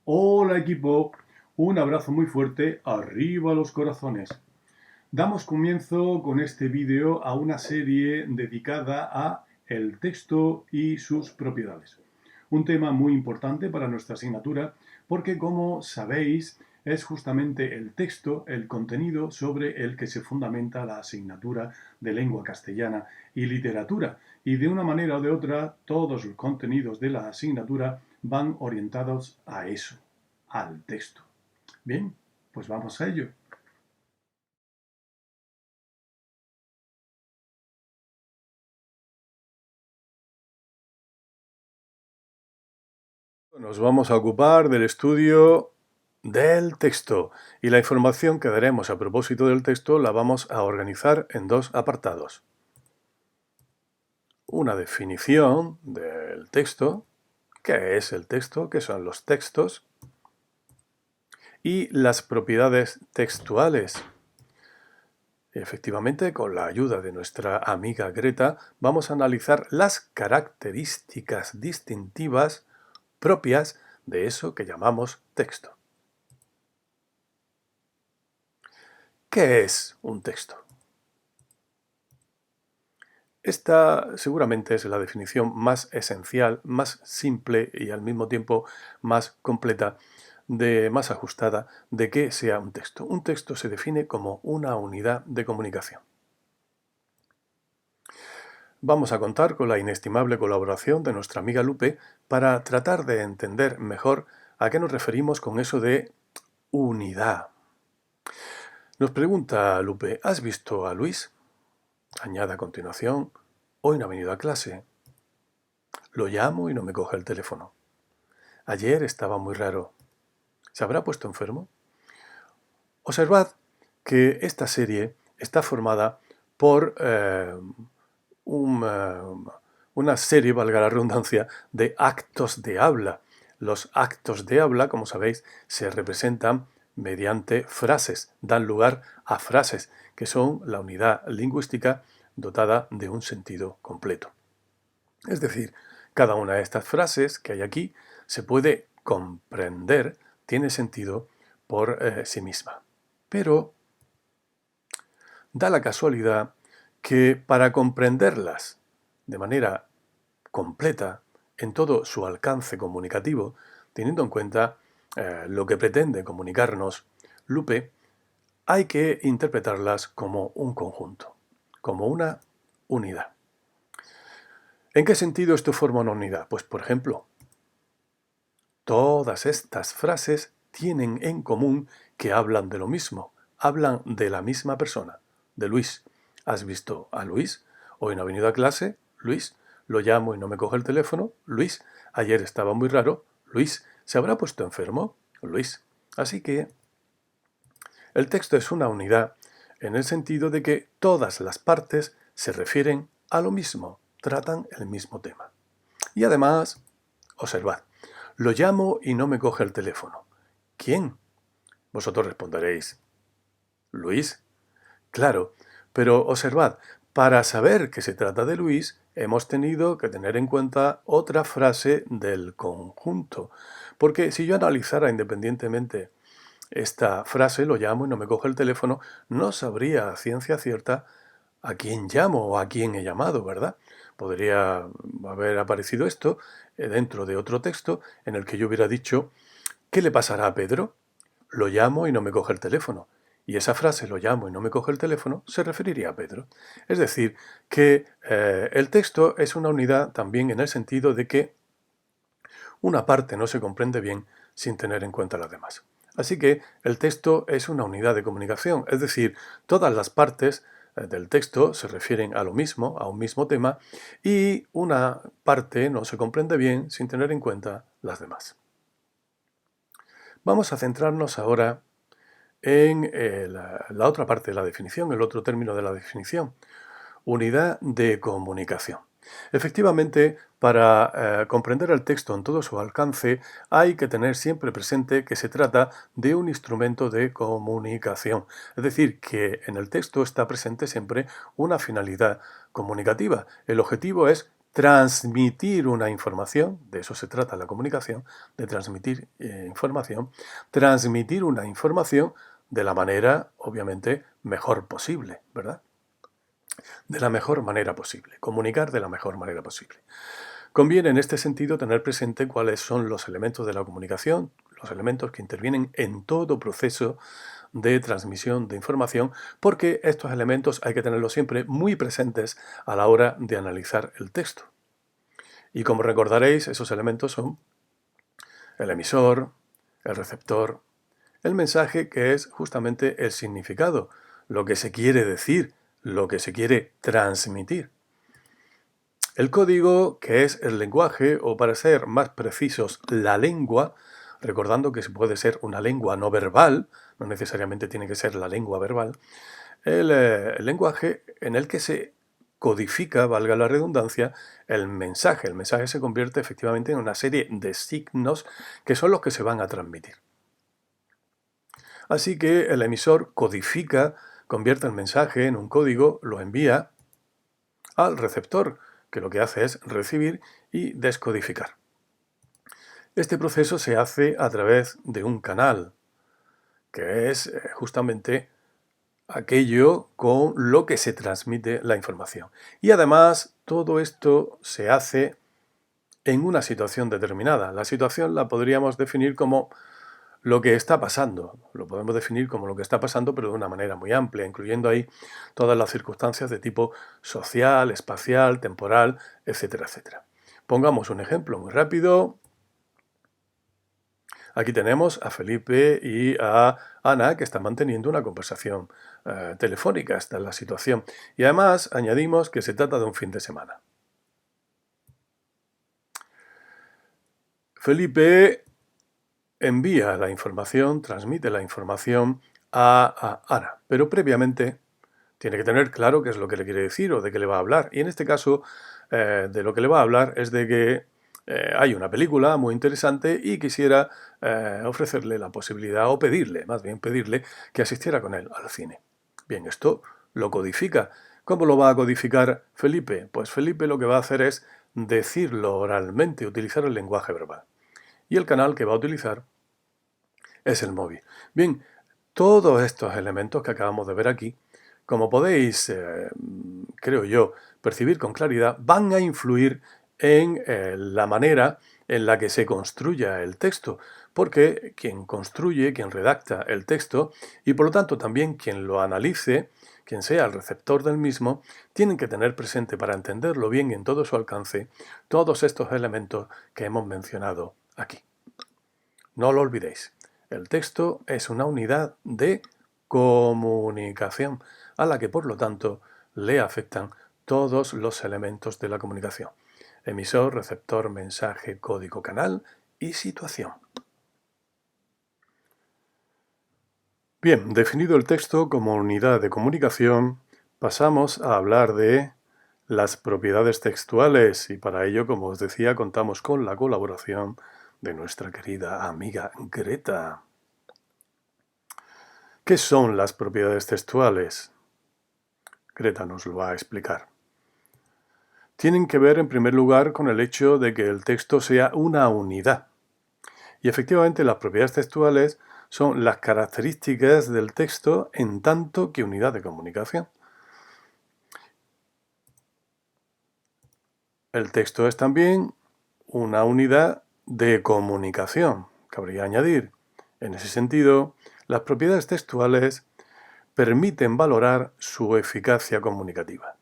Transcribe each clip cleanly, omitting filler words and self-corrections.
Hola equipo, un abrazo muy fuerte, arriba los corazones. Damos comienzo con este vídeo a una serie dedicada a el texto y sus propiedades. Un tema muy importante para nuestra asignatura porque, como sabéis, es justamente el texto, el contenido sobre el que se fundamenta la asignatura de lengua castellana y literatura. Y de una manera o de otra, todos los contenidos de la asignatura van orientados a eso, al texto. Bien, pues vamos a ello. Nos vamos a ocupar del estudio del texto y la información que daremos a propósito del texto la vamos a organizar en dos apartados. Una definición del texto, qué es el texto, qué son los textos, y las propiedades textuales. Efectivamente, con la ayuda de nuestra amiga Greta, vamos a analizar las características distintivas propias de eso que llamamos texto. ¿Qué es un texto? Esta seguramente es la definición más esencial, más simple y al mismo tiempo más completa, más ajustada de qué sea un texto. Un texto se define como una unidad de comunicación. Vamos a contar con la inestimable colaboración de nuestra amiga Lupe para tratar de entender mejor a qué nos referimos con eso de unidad. Nos pregunta Lupe, ¿has visto a Luis? Añade a continuación, hoy no ha venido a clase. Lo llamo y no me coge el teléfono. Ayer estaba muy raro. ¿Se habrá puesto enfermo? Observad que esta serie está formada por una serie, valga la redundancia, de actos de habla. Los actos de habla, como sabéis, se representan mediante frases, dan lugar a frases, que son la unidad lingüística dotada de un sentido completo. Es decir, cada una de estas frases que hay aquí se puede comprender, tiene sentido por sí misma. Pero da la casualidad que para comprenderlas de manera completa, en todo su alcance comunicativo, teniendo en cuenta lo que pretende comunicarnos Lupe, hay que interpretarlas como un conjunto, como una unidad. ¿En qué sentido esto forma una unidad? Pues, por ejemplo, todas estas frases tienen en común que hablan de lo mismo, hablan de la misma persona, de Luis. ¿Has visto a Luis? Hoy no ha venido a clase, Luis. Lo llamo y no me coge el teléfono, Luis. Ayer estaba muy raro, Luis. ¿Se habrá puesto enfermo? Luis. Así que el texto es una unidad en el sentido de que todas las partes se refieren a lo mismo, tratan el mismo tema. Y además, observad, lo llamo y no me coge el teléfono. ¿Quién? Vosotros responderéis. ¿Luis? Claro, pero observad, para saber que se trata de Luis, hemos tenido que tener en cuenta otra frase del conjunto. Porque si yo analizara independientemente esta frase, lo llamo y no me coge el teléfono, no sabría a ciencia cierta a quién llamo o a quién he llamado, ¿verdad? Podría haber aparecido esto dentro de otro texto en el que yo hubiera dicho, ¿qué le pasará a Pedro? Lo llamo y no me coge el teléfono. Y esa frase, lo llamo y no me coge el teléfono, se referiría a Pedro. Es decir, que el texto es una unidad también en el sentido de que una parte no se comprende bien sin tener en cuenta las demás. Así que el texto es una unidad de comunicación, es decir, todas las partes del texto se refieren a lo mismo, a un mismo tema, y una parte no se comprende bien sin tener en cuenta las demás. Vamos a centrarnos ahora en la otra parte de la definición, el otro término de la definición, unidad de comunicación. Efectivamente, para comprender el texto en todo su alcance, hay que tener siempre presente que se trata de un instrumento de comunicación. Es decir, que en el texto está presente siempre una finalidad comunicativa. El objetivo es transmitir una información, de eso se trata la comunicación, de transmitir información, transmitir una información de la manera, obviamente, mejor posible, ¿verdad? De la mejor manera posible, comunicar de la mejor manera posible. Conviene en este sentido tener presente cuáles son los elementos de la comunicación, los elementos que intervienen en todo proceso de transmisión de información, porque estos elementos hay que tenerlos siempre muy presentes a la hora de analizar el texto. Y como recordaréis, esos elementos son el emisor, el receptor, el mensaje, que es justamente el significado, lo que se quiere decir, lo que se quiere transmitir. El código, que es el lenguaje, o para ser más precisos, la lengua, recordando que puede ser una lengua no verbal, no necesariamente tiene que ser la lengua verbal, el lenguaje en el que se codifica, valga la redundancia, el mensaje. El mensaje se convierte efectivamente en una serie de signos que son los que se van a transmitir. Así que el emisor codifica, convierte el mensaje en un código, lo envía al receptor, que lo que hace es recibir y descodificar. Este proceso se hace a través de un canal, que es justamente aquello con lo que se transmite la información. Y además, todo esto se hace en una situación determinada. La situación la podríamos definir como lo que está pasando. Lo podemos definir como lo que está pasando, pero de una manera muy amplia, incluyendo ahí todas las circunstancias de tipo social, espacial, temporal, etcétera, etcétera. Pongamos un ejemplo muy rápido. Aquí tenemos a Felipe y a Ana, que están manteniendo una conversación telefónica. Esta es la situación. Y además añadimos que se trata de un fin de semana. Felipe envía la información, transmite la información a Ana, pero previamente tiene que tener claro qué es lo que le quiere decir o de qué le va a hablar. Y en este caso, de lo que le va a hablar es de que hay una película muy interesante y quisiera ofrecerle la posibilidad, o pedirle, más bien pedirle, que asistiera con él al cine. Bien, esto lo codifica. ¿Cómo lo va a codificar Felipe? Pues Felipe lo que va a hacer es decirlo oralmente, utilizar el lenguaje verbal. Y el canal que va a utilizar es el móvil. Bien, todos estos elementos que acabamos de ver aquí, como podéis, creo yo, percibir con claridad, van a influir en la manera en la que se construya el texto, porque quien construye, quien redacta el texto, y por lo tanto también quien lo analice, quien sea el receptor del mismo, tienen que tener presente, para entenderlo bien en todo su alcance, todos estos elementos que hemos mencionado aquí. No lo olvidéis. El texto es una unidad de comunicación, a la que por lo tanto le afectan todos los elementos de la comunicación: emisor, receptor, mensaje, código, canal y situación. Bien, definido el texto como unidad de comunicación, pasamos a hablar de las propiedades textuales, y para ello, como os decía, contamos con la colaboración de nuestra querida amiga Greta. ¿Qué son las propiedades textuales? Greta nos lo va a explicar. Tienen que ver, en primer lugar, con el hecho de que el texto sea una unidad. Y efectivamente, las propiedades textuales son las características del texto en tanto que unidad de comunicación. El texto es también una unidad de comunicación, cabría añadir. En ese sentido, las propiedades textuales permiten valorar su eficacia comunicativa.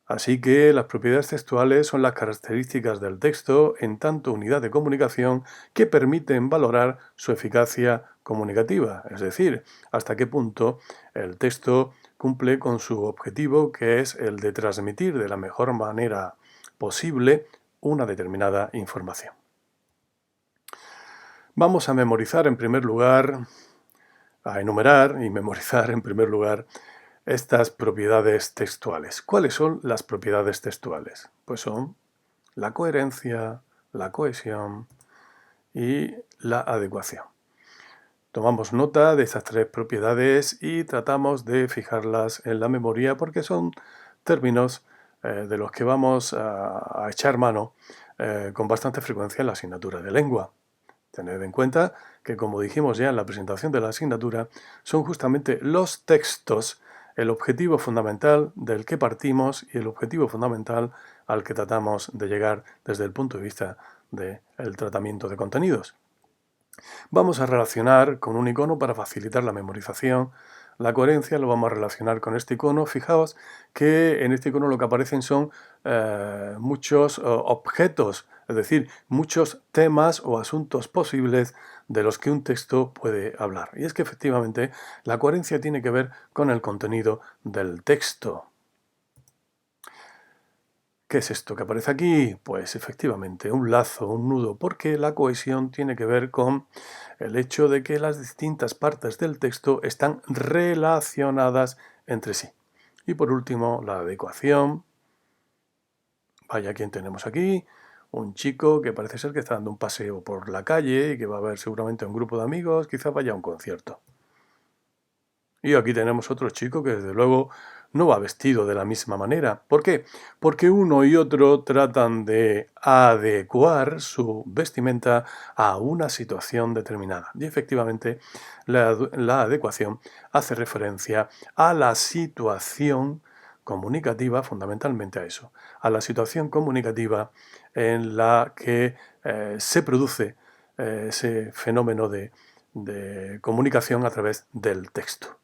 Así que las propiedades textuales son las características del texto en tanto unidad de comunicación que permiten valorar su eficacia comunicativa, es decir, hasta qué punto el texto cumple con su objetivo, que es el de transmitir de la mejor manera posible una determinada información. Vamos a memorizar en primer lugar, a enumerar y memorizar en primer lugar estas propiedades textuales. ¿Cuáles son las propiedades textuales? Pues son la coherencia, la cohesión y la adecuación. Tomamos nota de estas tres propiedades y tratamos de fijarlas en la memoria, porque son términos de los que vamos a echar mano con bastante frecuencia en la asignatura de lengua. Tened en cuenta que, como dijimos ya en la presentación de la asignatura, son justamente los textos el objetivo fundamental del que partimos y el objetivo fundamental al que tratamos de llegar desde el punto de vista del tratamiento de contenidos. Vamos a relacionar con un icono para facilitar la memorización. La coherencia lo vamos a relacionar con este icono. Fijaos que en este icono lo que aparecen son muchos objetos, es decir, muchos temas o asuntos posibles de los que un texto puede hablar. Y es que efectivamente la coherencia tiene que ver con el contenido del texto. ¿Qué es esto que aparece aquí? Pues efectivamente un lazo, un nudo, porque la cohesión tiene que ver con el hecho de que las distintas partes del texto están relacionadas entre sí. Y por último, la adecuación. Vaya, ¿quién tenemos aquí? Un chico que parece ser que está dando un paseo por la calle y que va a ver seguramente un grupo de amigos, quizás vaya a un concierto. Y aquí tenemos otro chico que desde luego no va vestido de la misma manera. ¿Por qué? Porque uno y otro tratan de adecuar su vestimenta a una situación determinada. Y efectivamente la adecuación hace referencia a la situación comunicativa, fundamentalmente a eso, a la situación comunicativa en la que se produce ese fenómeno de comunicación a través del texto.